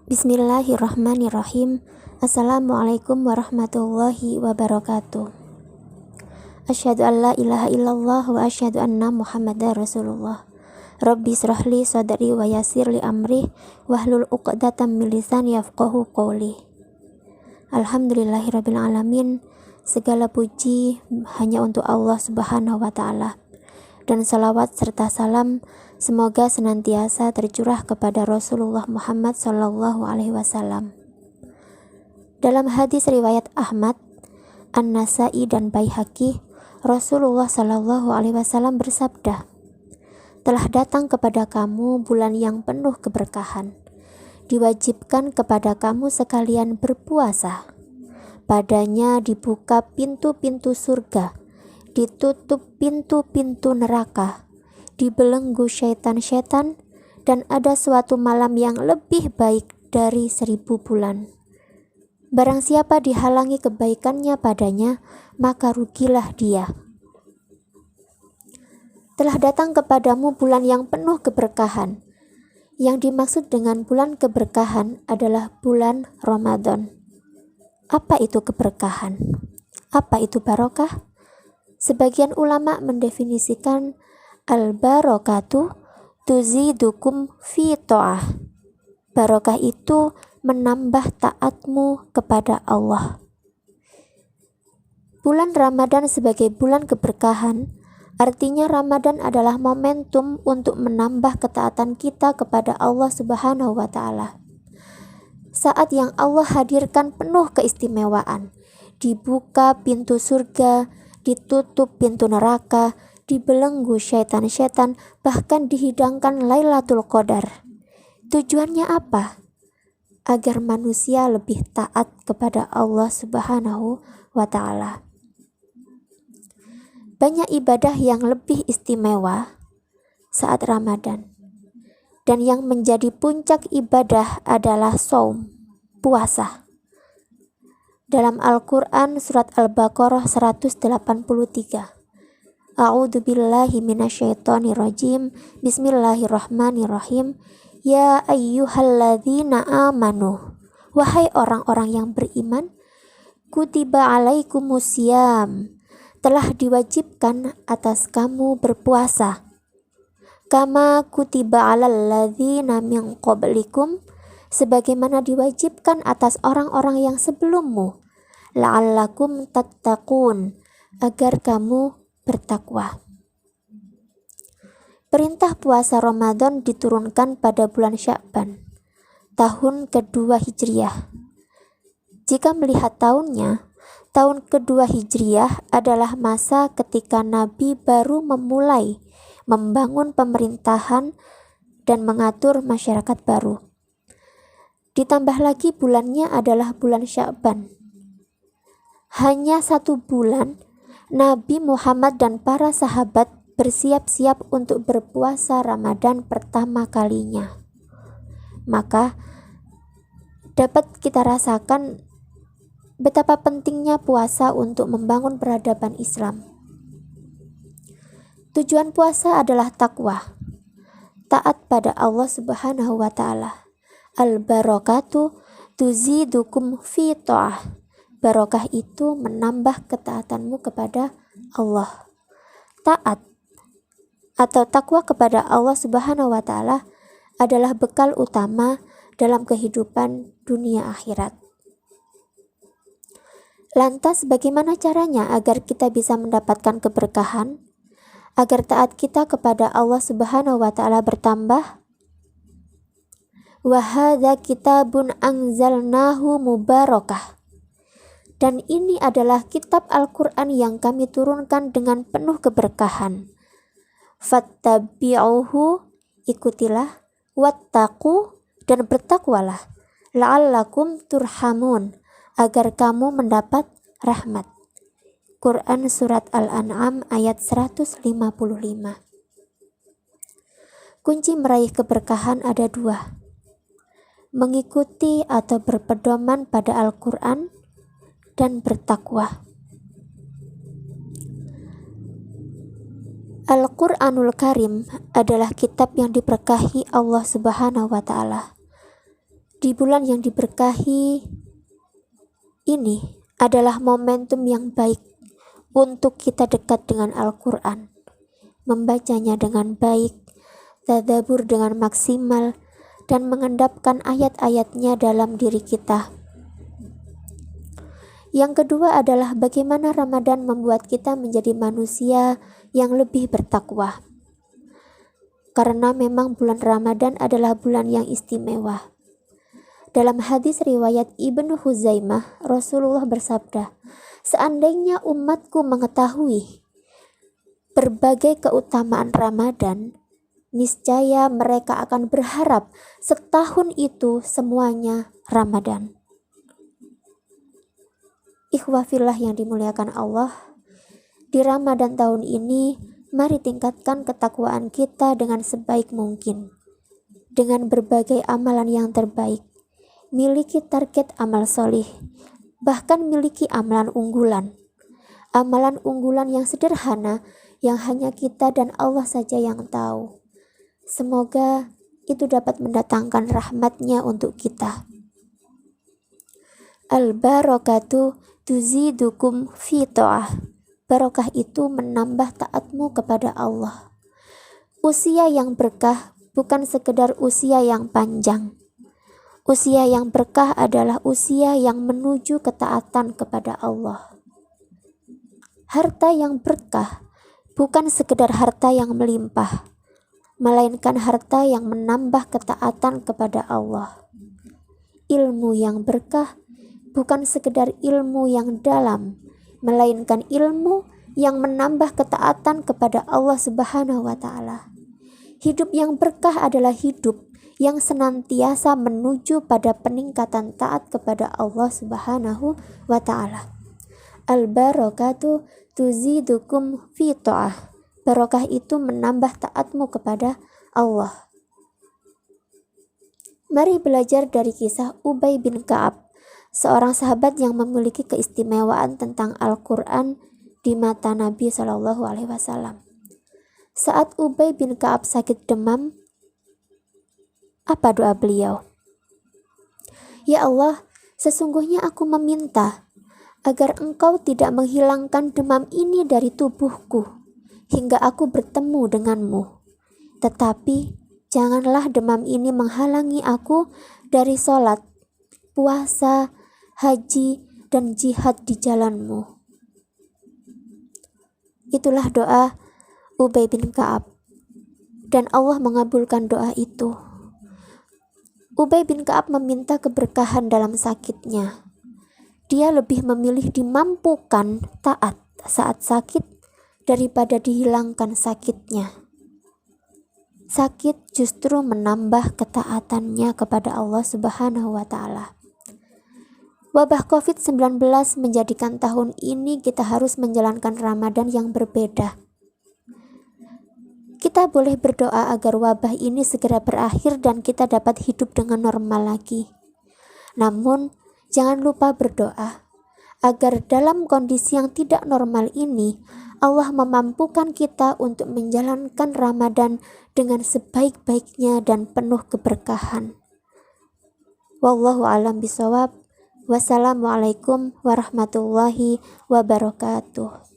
Bismillahirrahmanirrahim. Assalamualaikum warahmatullahi wabarakatuh. Asyhadu an la ilaha illallah wa asyhadu anna Muhammadar Rasulullah. Rabbi shrahli sadri wa yassirli amri wahlul 'uqdatam min lisani yafqahu qawli. Alhamdulillahirabbil alamin. Segala puji hanya untuk Allah Subhanahu wa taala. Dan salawat serta salam semoga senantiasa tercurah kepada Rasulullah Muhammad sallallahu alaihi wasallam. Dalam hadis riwayat Ahmad, An-Nasa'i dan Baihaqi, Rasulullah sallallahu alaihi wasallam bersabda, "Telah datang kepada kamu bulan yang penuh keberkahan. Diwajibkan kepada kamu sekalian berpuasa. Padanya dibuka pintu-pintu surga, ditutup pintu-pintu neraka, dibelenggu syaitan-syaitan, dan ada suatu malam yang lebih baik dari 1000 bulan. Barang siapa dihalangi kebaikannya padanya, maka rugilah dia." Telah datang kepadamu bulan yang penuh keberkahan. Yang dimaksud dengan bulan keberkahan adalah bulan Ramadan. Apa itu keberkahan? Apa itu barokah? Sebagian ulama mendefinisikan al-barokatu tuzidukum fi ta'ah. Barokah itu menambah taatmu kepada Allah. Bulan Ramadan sebagai bulan keberkahan, artinya Ramadan adalah momentum untuk menambah ketaatan kita kepada Allah Subhanahu wa taala. Saat yang Allah hadirkan penuh keistimewaan, dibuka pintu surga, ditutup pintu neraka, dibelenggu syaitan-syaitan, bahkan dihidangkan Lailatul Qadar. Tujuannya apa? Agar manusia lebih taat kepada Allah Subhanahu wa taala. Banyak ibadah yang lebih istimewa saat Ramadan. Dan yang menjadi puncak ibadah adalah shaum, puasa. Dalam Al-Quran surat Al-Baqarah 183. A'udzu billahi minasyaitonir rajim. Bismillahirrahmanirrahim. Ya ayyuhalladzina amanu. Wahai orang-orang yang beriman, kutiba alaikumusiyam. Telah diwajibkan atas kamu berpuasa. Kama kutiba alal ladzina min qablikum, sebagaimana diwajibkan atas orang-orang yang sebelummu, la'allakum tattaqun, agar kamu bertakwa. Perintah puasa Ramadan diturunkan pada bulan Sya'ban, tahun kedua Hijriah. Jika melihat tahunnya, tahun kedua Hijriah adalah masa ketika Nabi baru memulai membangun pemerintahan dan mengatur masyarakat baru. Ditambah lagi bulannya adalah bulan Sya'ban. Hanya 1 bulan, Nabi Muhammad dan para sahabat bersiap-siap untuk berpuasa Ramadan pertama kalinya. Maka dapat kita rasakan betapa pentingnya puasa untuk membangun peradaban Islam. Tujuan puasa adalah takwa, taat pada Allah Subhanahu wa taala. Al-barokatu tuzidukum fi ta'ah. Barokah itu menambah ketaatanmu kepada Allah. Taat atau takwa kepada Allah Subhanahu wa taala adalah bekal utama dalam kehidupan dunia akhirat. Lantas bagaimana caranya agar kita bisa mendapatkan keberkahan? Agar taat kita kepada Allah Subhanahu wa taala bertambah? Wa hadza kitabun anzalnahu mubarakah. Dan ini adalah kitab Al-Qur'an yang kami turunkan dengan penuh keberkahan. Fattabi'uhu, ikutilah, wattaqu, dan bertakwalah, la'allakum turhamun, agar kamu mendapat rahmat. Quran Surat Al-An'am ayat 155. Kunci meraih keberkahan ada 2. Mengikuti atau berpedoman pada Al-Quran dan bertakwa. Al-Quranul Karim adalah kitab yang diberkahi Allah Subhanahu wa ta'ala. Di bulan yang diberkahi ini adalah momentum yang baik untuk kita dekat dengan Al-Quran, membacanya dengan baik, tadabbur dengan maksimal, dan mengendapkan ayat-ayatnya dalam diri kita. Yang kedua adalah bagaimana Ramadan membuat kita menjadi manusia yang lebih bertakwa. Karena memang bulan Ramadan adalah bulan yang istimewa. Dalam hadis riwayat Ibnu Huzaimah, Rasulullah bersabda, "Seandainya umatku mengetahui berbagai keutamaan Ramadan, niscaya mereka akan berharap setahun itu semuanya Ramadan." Ikhwafillah yang dimuliakan Allah, di Ramadan tahun ini, mari tingkatkan ketakwaan kita dengan sebaik mungkin, dengan berbagai amalan yang terbaik. Miliki target amal solih, bahkan miliki amalan unggulan yang sederhana yang hanya kita dan Allah saja yang tahu. Semoga itu dapat mendatangkan rahmatnya untuk kita. Al-barakatu tuzidukum fi ta'ah. Barokah itu menambah taatmu kepada Allah. Usia yang berkah bukan sekedar usia yang panjang. Usia yang berkah adalah usia yang menuju ketaatan kepada Allah. Harta yang berkah bukan sekedar harta yang melimpah, melainkan harta yang menambah ketaatan kepada Allah. Ilmu yang berkah bukan sekedar ilmu yang dalam, melainkan ilmu yang menambah ketaatan kepada Allah Subhanahu wa Ta'ala. Hidup yang berkah adalah hidup yang senantiasa menuju pada peningkatan taat kepada Allah Subhanahu wa Ta'ala. Al-barakatu tuzidukum fi ta'ah. Barokah itu menambah taatmu kepada Allah. Mari belajar dari kisah Ubay bin Ka'ab, seorang sahabat yang memiliki keistimewaan tentang Al-Quran di mata Nabi SAW. Saat Ubay bin Ka'ab sakit demam, apa doa beliau? Ya Allah, sesungguhnya aku meminta agar Engkau tidak menghilangkan demam ini dari tubuhku hingga aku bertemu denganmu. Tetapi janganlah demam ini menghalangi aku dari sholat, puasa, haji, dan jihad di jalanmu. Itulah doa Ubay bin Ka'ab, dan Allah mengabulkan doa itu. Ubay bin Ka'ab meminta keberkahan dalam sakitnya. Dia lebih memilih dimampukan taat saat sakit daripada dihilangkan sakitnya. Sakit justru menambah ketaatannya kepada Allah Subhanahu wa Ta'ala. Wabah COVID-19 menjadikan tahun ini kita harus menjalankan Ramadan yang berbeda. Kita boleh berdoa agar wabah ini segera berakhir dan kita dapat hidup dengan normal lagi. Namun, jangan lupa berdoa agar dalam kondisi yang tidak normal ini, Allah memampukan kita untuk menjalankan Ramadan dengan sebaik-baiknya dan penuh keberkahan. Wallahu a'lam bishawab. Wassalamualaikum warahmatullahi wabarakatuh.